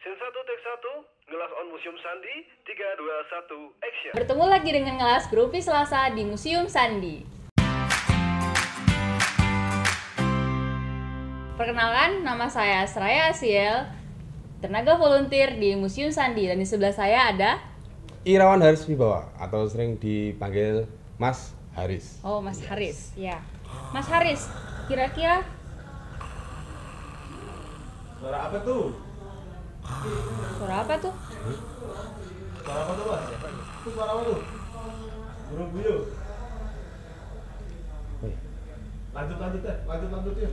Scene 1 take 1, Ngelas on Museum Sandi, 3, 2, 1, action. Bertemu lagi dengan Ngelas Grupi Selasa di Museum Sandi. Perkenalkan, nama saya Sraya Asiel, tenaga volunteer di Museum Sandi, dan di sebelah saya ada Irawan Haris Wibawa atau sering dipanggil Mas Haris. Oh, Mas Haris. Ya. Mas Haris, kira-kira Suara apa tuh? suara apa tuh? Suara apa tuh, Mas? Itu suara apa tuh? Burung buyung. Lanjut ya. Lanjut ya.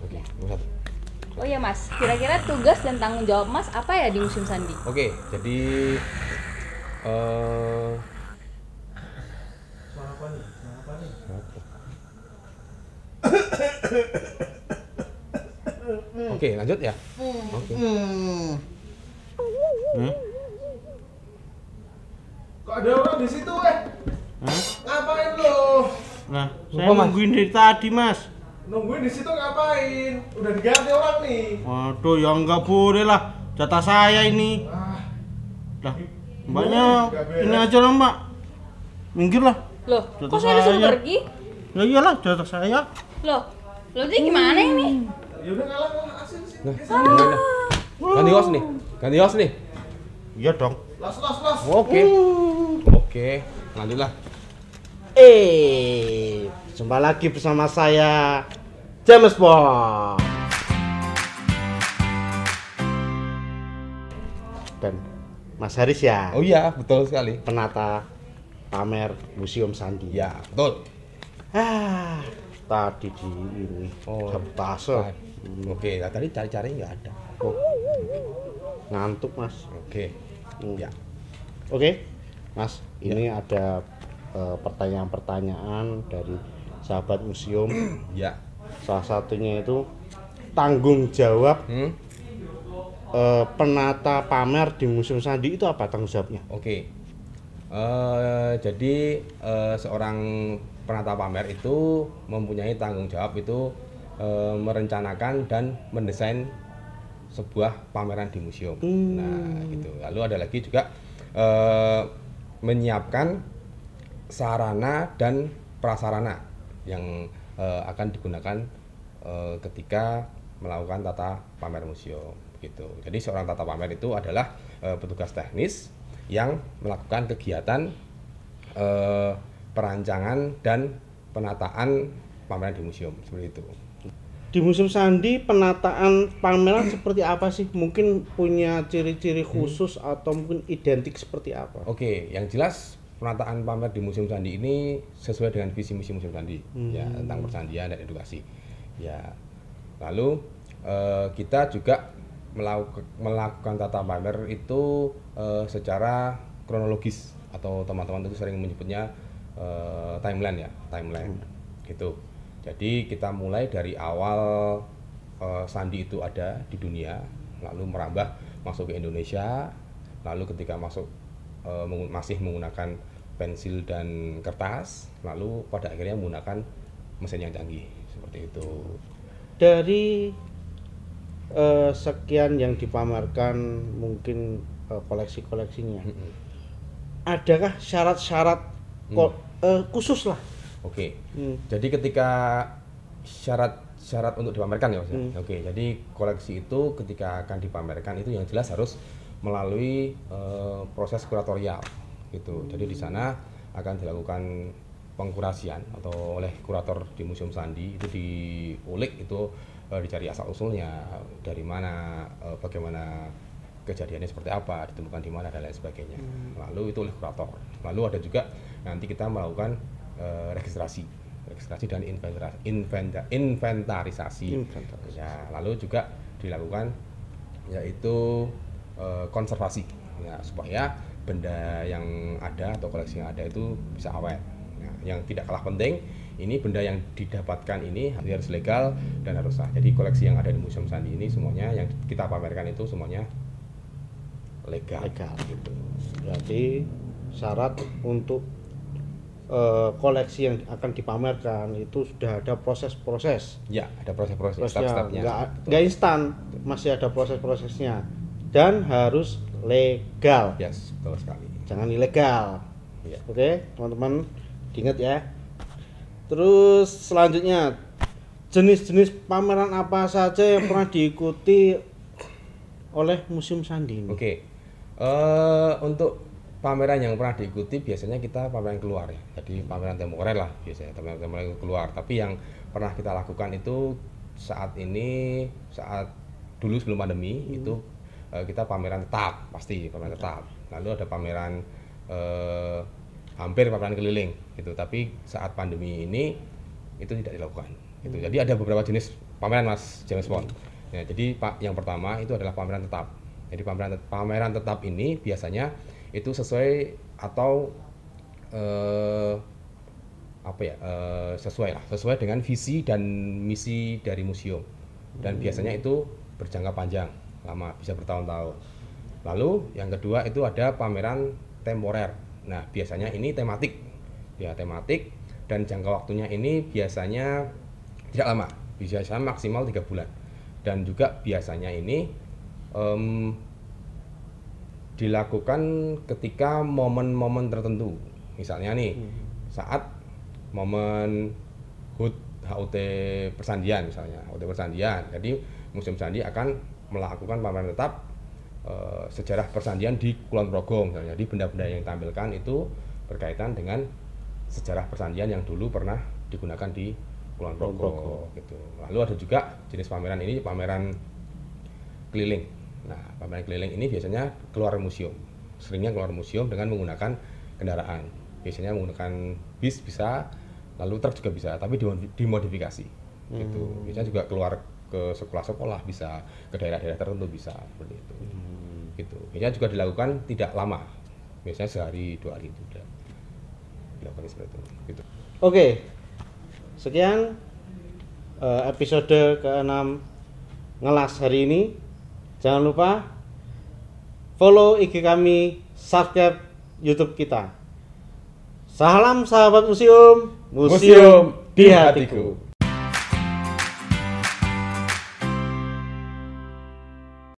Oke, nomor 1. Oh iya Mas, kira-kira tugas dan tanggung jawab Mas apa ya di Museum Sandi? Oke, jadi Suara apa nih? Oke, lanjut ya. Oke. Kok ada orang di situ, Ngapain lo? Nah, saya Lupa, Mas. nungguin dari tadi, Mas. Nungguin di situ ngapain? Udah diganti orang nih. Waduh, ya nggak boleh lah. Jatah saya ini. Ah, Lah, mbaknya nggak beres. ini aja lah, Mbak. Minggir lah. Loh, Jatah kok saya disuruh saya. pergi? Ya iyalah, jatah saya. Loh, jadi gimana ini? ya udah ngalah asin sih. Nah, gimana? Ganti host nih. Iya dong. Las. Oke. Oke, lanjutlah. Jumpa lagi bersama saya, James Bond. Dan Mas Haris ya, Oh iya, betul sekali. penata pamer Museum Sandi. Ya, betul. Tadi di ini sabotase. Oke, nah, tadi cari-cari nggak ada. Oh, ngantuk Mas. Oke. Ya. Oke, Mas, ini ada pertanyaan-pertanyaan dari sahabat museum. Ya. Salah satunya itu tanggung jawab penata pamer di Museum Sandi itu apa tanggung jawabnya? Oke. Jadi seorang penata pamer itu mempunyai tanggung jawab itu merencanakan dan mendesain sebuah pameran di museum. Nah, gitu. Lalu ada lagi juga menyiapkan sarana dan prasarana yang akan digunakan ketika melakukan tata pamer museum. Gitu. Jadi seorang tata pamer itu adalah petugas teknis yang melakukan kegiatan perancangan dan penataan pameran di museum seperti itu. Di Museum Sandi penataan pameran seperti apa sih? Mungkin punya ciri-ciri khusus atau mungkin identik seperti apa? Oke, yang jelas penataan pamer di Museum Sandi ini sesuai dengan visi misi Museum Sandi, ya, tentang persandian dan edukasi. Ya, lalu kita juga melakukan tata pamer itu secara kronologis atau teman-teman itu sering menyebutnya timeline, gitu. Jadi kita mulai dari awal Sandi itu ada di dunia, lalu merambah masuk ke Indonesia, lalu ketika masuk masih menggunakan pensil dan kertas, lalu pada akhirnya menggunakan mesin yang canggih seperti itu. Dari sekian yang dipamerkan, mungkin koleksi-koleksinya, adakah syarat-syarat khusus lah? Oke. Jadi ketika syarat untuk dipamerkan ya Mas. Oke, jadi koleksi itu ketika akan dipamerkan itu yang jelas harus melalui proses kuratorial gitu. Jadi di sana akan dilakukan pengkurasian atau oleh kurator di Museum Sandi, itu diulik, itu dicari asal usulnya, dari mana, bagaimana kejadiannya seperti apa, ditemukan di mana dan lain sebagainya. Lalu itu oleh kurator. Lalu ada juga nanti kita melakukan registrasi dan inventarisasi. Ya, lalu juga dilakukan yaitu konservasi, ya, supaya benda yang ada atau koleksi yang ada itu bisa awet. Nah, yang tidak kalah penting, ini benda yang didapatkan ini harus legal dan harus sah. Jadi koleksi yang ada di Museum Sandi ini semuanya yang kita pamerkan itu semuanya legal. Gitu. Berarti syarat untuk koleksi yang akan dipamerkan itu sudah ada proses-proses. Ya, ada proses-proses, Prosesnya step-stepnya. nggak instan, masih ada proses-prosesnya. dan harus legal. Yes, betul sekali. Jangan ilegal. Iya. Oke, teman-teman diingat ya. Terus selanjutnya, jenis-jenis pameran apa saja yang pernah diikuti oleh Museum Sandi ini? Oke. Untuk pameran yang pernah diikuti biasanya kita pameran keluar ya. Jadi pameran temporer lah biasanya, pameran temporer keluar. Tapi yang pernah kita lakukan itu saat dulu sebelum pandemi itu kita pameran tetap, pasti pameran tetap. Lalu ada pameran hampir pameran keliling gitu. Tapi saat pandemi ini itu tidak dilakukan. Gitu. Jadi ada beberapa jenis pameran Mas James Bond. Ya, jadi yang pertama itu adalah pameran tetap. Jadi pameran tetap ini biasanya itu sesuai atau sesuai dengan visi dan misi dari museum. Dan biasanya itu berjangka panjang, lama, bisa bertahun-tahun. Lalu yang kedua itu ada pameran temporer. Nah, biasanya ini tematik. Ya, tematik dan jangka waktunya ini biasanya tidak lama, biasanya maksimal 3 bulan. Dan juga biasanya ini dilakukan ketika momen-momen tertentu. Misalnya nih, saat momen HUT Persandian misalnya, HUT Persandian. Jadi Museum Sandi akan melakukan pameran tetap sejarah persandian di Kulon Progo misalnya. Jadi benda-benda yang ditampilkan itu berkaitan dengan sejarah persandian yang dulu pernah digunakan di Kulon Progo gitu. Lalu ada juga jenis pameran ini pameran keliling. Nah, pameran keliling ini biasanya keluar museum. Seringnya keluar museum dengan menggunakan kendaraan. Biasanya menggunakan bis bisa, lalu truk juga bisa, tapi dimodifikasi. Gitu. Biasanya juga keluar ke sekolah-sekolah bisa, ke daerah-daerah tertentu bisa seperti itu. Gitu. Biasanya juga dilakukan tidak lama. Biasanya sehari 2 hari itu sudah dilakukan seperti itu. Gitu. Oke. Sekian episode ke-6 Ngelas hari ini. Jangan lupa follow IG kami, subscribe YouTube kita. Salam sahabat museum, museum di hatiku.